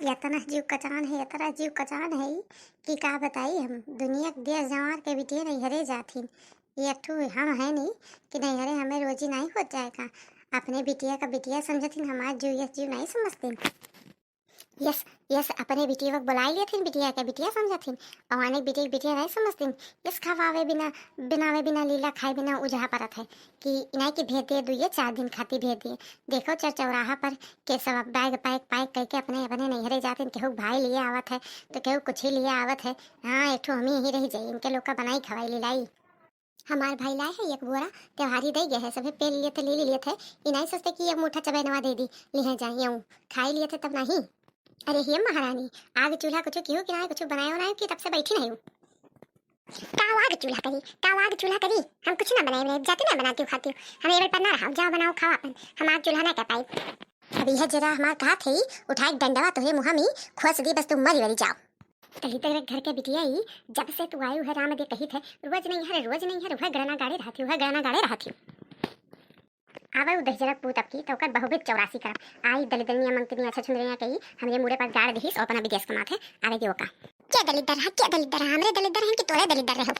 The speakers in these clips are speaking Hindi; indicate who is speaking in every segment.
Speaker 1: इतना जीव कचान है, इतना जीव कचान है कि का बताई हम। दुनिया के देश जवार के बिटिया नहीं हरे जाथिन। ये ठू हम है नहीं कि नहीं हरे हमें रोजी नहीं हो जाएगा। अपने बिटिया का बिटिया समझथिन, हमारे जीव यस जीव नहीं समझते। यस यस अपने बिटिया को बुलाई लिए थे, बिटिया के बिटिया समझथिन और अनेक बिटिया की बिटिया नहीं समझतीन। यस खवावे बिना बिनावे बिना लीला खाए बिना उजहा परत है कि इनाई के भेज दिए दुइये 4 दिन खाती भेज दिए। देखो चौराहा पर के सब बैग पैक पैक करके अपने अपने नैहरे जाते, केहू भाई लिए आवत है तो केहू कुछ ही लिए आवत है। हाँ एक ठो हम ही रह जाइए, इनके लोग का बनाई खवाई लिलाई। हमारे भाई लाए है एक बोरा, त्योहारी दे गए है, सभी पेल लिए थे, ले लिए थे। ये नहीं सोचते कि एक मुठा चबैनवा दे दी लिए जाइए खाई लिए थे तब नहीं। अरे हे महारानी, आग चूल्हा कुछ क्यों कि कुछ बनाए बनाए कि तब से बैठी नहीं हूँ। काव आग चूल्हा करी, काव आग चूल्हा करी, हम कुछ ना बनाए बनाए जाते ना बनाती हूँ खाती हूँ। हम एवं पर ना रहा, जाओ बनाओ खाओ अपन, हम आग चूल्हा ना कर पाई। अभी है जरा हमारा कहा थे उठा एक डंडवा तुझे मुँह में खोस दी, बस तुम मरी मरी जाओ। कहीं तेरे घर के बिटिया ही जब से तू आयु है राम दे कही थे रोज नहीं है रोज नहीं है, वह गणना गाड़े रहती वह गणना गाड़े रहती। आवे उदह जरा पूत अपकी तो कर बहुबित 84 कर आई दलिदनिया मंकनिया अच्छा छुंदरिया कही हमरे मुड़े पर गाड़ दही और अपना विदेश कमात है आवे दियो का। क्या दलिदर है, क्या दलिदर है, हमरे दलिदर हैं कि तोरे दलिदर रहो।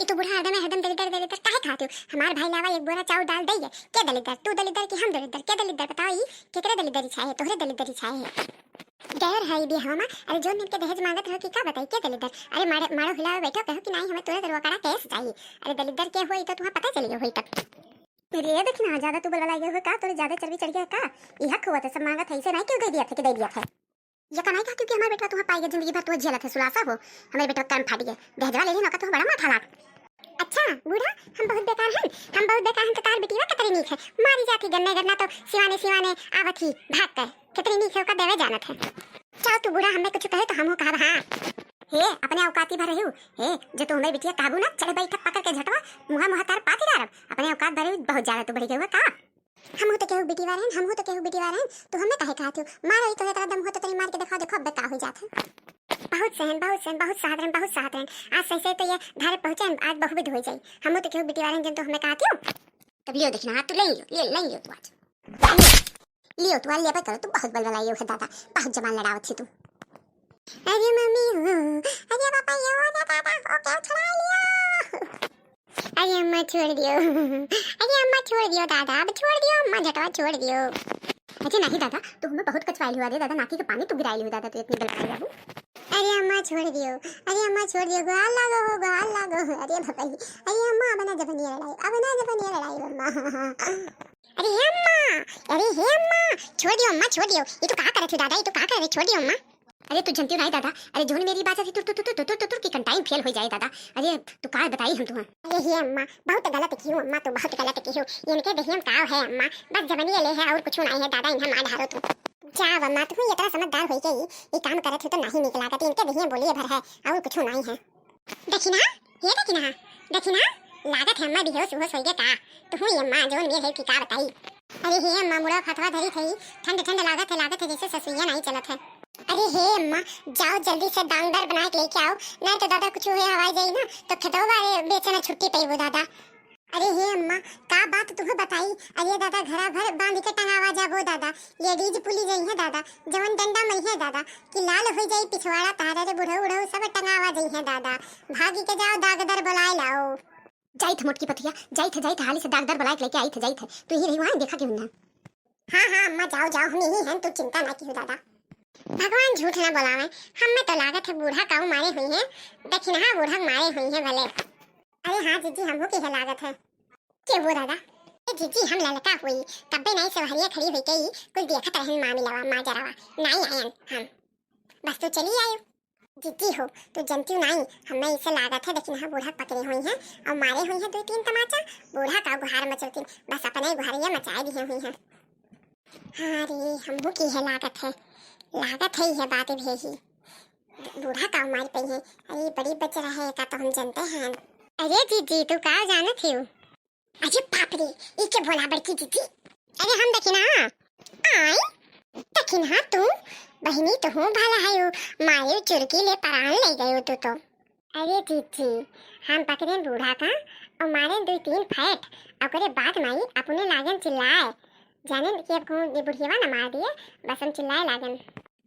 Speaker 1: ये तो बूढ़ा हरदम दलिदर दलिदर काहे खाते हो। हमार भाई लावा एक बोरा चावल डाल दई है, क्या दलिदर तू दलिदर कि हम दलिदर, क्या दलिदर बताओ ई केकरे दलिदर छाए है, तोहरे दलिदर छाए है। गैर है भी हवा में अरे जो मिलके दहेज मांगत रहो कि का बताई क्या दलिदर। अरे मारे मारो हिलावे बैठो कहो कि नहीं हमें तोरे दरवा करा केस चाहिए। अरे दलिदर के होई तो तुम्हें पता चली होई तब। मेरे ये देखना ज्यादा तू बलबला गया हो का, तोरे ज्यादा चर्बी चढ़ गया का। यह हुआ था सब मांगत है, इसे नहीं क्यों दे दिया था कि दे दिया था। ये का नहीं कहती कि हमारे बेटा तुम्हें पाएगा जिंदगी भर तुम्हें झेला था सुलासा हो। हमारे बेटा काम फाट गया दहेजवा ले लेना का तो बड़ा माथा लाग। अच्छा बूढ़ा हम बहुत बेकार हैं, हम बहुत बेकार हैं तो तार बेटीवा कतरी नीक है मारी जाती गन्ने गन्ना तो सिवाने सिवाने आवत ही भाग कर कितनी नीक है का देवे जानत है। चल तू बूढ़ा हमें कुछ कहे तो हम कहा हां हे अपने औकाती भर रहू। हे जो तू हमें बिटिया काबू ना चले बैठ पकड़ के झटवा मुहा मुहा तार पाती डारब अपने औकात भर बहुत ज्यादा तू बढ़ गया का। हम हो तो केहू बिटिवा रहन, हम हो तो केहू बिटिवा रहन, तू हमें काहे कहती हो। मारो तो तेरा दम हो तो तेरी मार के दिखा देखो अब का हो जात है। बहुत सहन बहुत साधारण बहुत साधारण आज सही से तो ये घर पहुंचे आज बहुविध हो जाए। हम तो केहू बिटिवा रहन जन तो हमें कहती हो। तब लियो देखना हाथ तू ले लियो तू आज लियो तू ले पर करो तू बहुत बलबलाई हो दादा बहुत जवान लड़ावत थी तू। अरे मम्मी हो अरे पापा ये हो दादा ओ क्या छड़ा लिया। अरे अम्मा छोड़ दियो अरे अम्मा छोड़ दियो दादा अब छोड़ दियो अम्मा झटवा छोड़ दियो। अरे नहीं दादा तू हमें बहुत कचवाई हुआ दे दादा नाकी के पानी तू गिराई हुई दादा तू इतनी बलबलाई बाबू। अरे अम्मा छोड़ दियो अरे अम्मा छोड़ दियो गाल लागो अरे भपाई अरे अम्मा अब ना जबनिया लड़ाई अम्मा। अरे हे अम्मा छोड़ दियो अम्मा छोड़ दियो ये तो कहा करे थे दादा ये तो कहा करे छोड़ दियो अम्मा। अरे तू जनती नहीं दादा अरे जोन मेरी बात थी तुर की कंटाइन फेल हो जाए दादा। अरे तू का बताई हम तुम्हें। अरे हे अम्मा बहुत गलत की हूं अम्मा तो बहुत गलत की हूं इनके दहियम का है अम्मा बस जबनिया ले है और कुछ नहीं है दादा इन्हें मार धारो तू जा अम्मा तू इतना समझदार हो गई ये काम करे थे तो नहीं निकला करती इनके दहियम बोलिए भर है और कुछ नहीं है। देखिना ये देखिना लागत है अम्मा बेहोश हो गया का तू अम्मा जोन मेरे है की का बताई। अरे हे अम्मा मुड़ा फतवा धरी थी ठंड लागत है जैसे ससुइया नहीं चलत है। अरे हे अम्मा जाओ जल्दी से दांगदार बना के लेके आओ नहीं तो दादा कुछ हुए हवाई जाई ना तो खतवा बेचना छुट्टी पे वो दादा। अरे हे अम्मा का बात तुम्हें बताई। अरे दादा घरा भर बांध के टंगावा जाबो दादा लेडीज पुलिस जाई है दादा जवन डंडा मई है दादा कि लाल हो जाई पिछवाड़ा तारा रे बुढ़ऊ उड़ऊ सब टंगावा जाई है दादा भागी के जाओ दागदर बुलाए लाओ। जाई थ मोटकी पतिया जाई थ हाली से दागदर बुलाए लेके आई थ जाई थ तू ही रही वहां देखा क्यों ना। हां अम्मा जाओ हम यही हैं तू चिंता ना की दादा भगवान झूठ ना बोलावे हमें तो लागत है बूढ़ा काऊ मारे हुई है देखिन हाँ बूढ़ा मारे हुई है भले। अरे हाँ जीजी हमको की है लागत है के वो दादा जीजी हम ललका हुई कब्बे नहीं सवारियां खड़ी हुई कई कुछ देखत रहन मामी लवा माँ जरावा नहीं आयन हम बस तो चली आयो। जीजी हो तो जनती नहीं हमें इसे लागत है लेकिन हाँ बूढ़ा पकड़े हुई है और मारे हुई है 2-3 तमाचा बूढ़ा का गुहार मचलती बस अपने गुहारियां मचाए दी हुई है। हाँ रे हमको की है लागत है ये बात भी ही बूढ़ा का मार पई है। अरे बड़ी बच रहा है का तो हम जानते हैं। अरे जीजी तू का जाने थी। अरे बाप रे इके बोला बड़की जीजी। अरे हम देखिना आई देखिना तू बहनी तो हूँ भला है मारे चुरकी ले परान ले गयो तू तो। अरे जीजी हम पकड़े बूढ़ा का और मारे 2-3 फैट और बाद माई अपने लागन चिल्लाए जाने कि अब बुढ़िया ना मार दिए बस हम चिल्लाए लागन।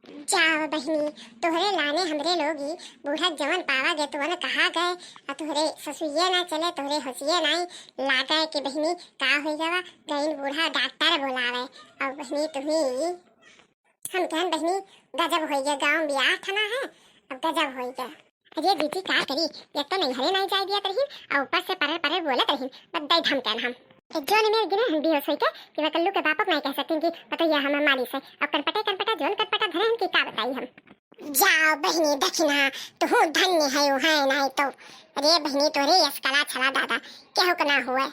Speaker 1: जाओ बहनी, तोहरे लाने हमरे लोगी बूढ़ा जवन पावा गए तुवन कहा गए और तोहरे ससुइये ना चले तोहरे हसिये नहीं लागे कि बहनी का हो जावा गईन बूढ़ा डॉक्टर बुलावे और बहनी तुम्ही हम कहन बहनी गजब हो गया गांव ब्याह ठना है अब गजब हो गया। अरे दीदी का करी एक तो नहीं हरे नहीं जाए दिया तरहीन और ऊपर से परे परे बोलत रहीन बद्दाई धमकन हम एक जो ने मेरे गिने हम भी हो सोई के कि मैं कल्लू के बापक नहीं कह सकती कि पता ये हमें माली से और कनपटा जोन कनपटा धरे हम की का बताई हम। जाओ बहनी दक्षिणा तू धन्य है नहीं तो अरे बहनी तोरे यस कला छला दादा क्या हो कना हुआ